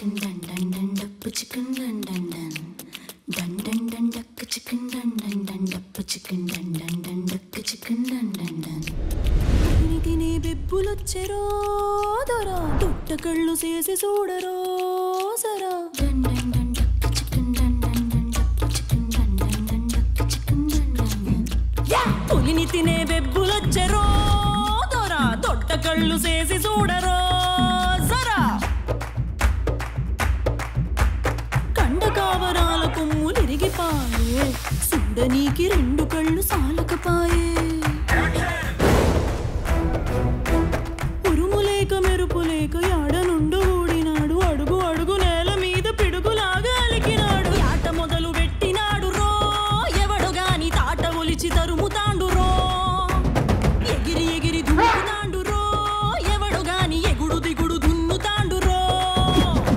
chicken dun dun dun duck chicken dun dun dun dun dun dun duck chicken dun dun dun duck chicken dun dun dun duck chicken dun dun dun తినే బెబ్బులొచ్చెరో దొరా దొట్ట కళ్ళు చేసి చూడరో సరా dun dun dun duck chicken dun dun dun duck chicken dun dun dun duck chicken dun dun dun పులిని తినే బెబ్బులొచ్చెరో దొరా దొట్ట కళ్ళు చేసి చూడరో సరా కావరాల కొమ్ములిరిగిపాయే చూడనీకి రెండు కళ్ళు సాలకపాయే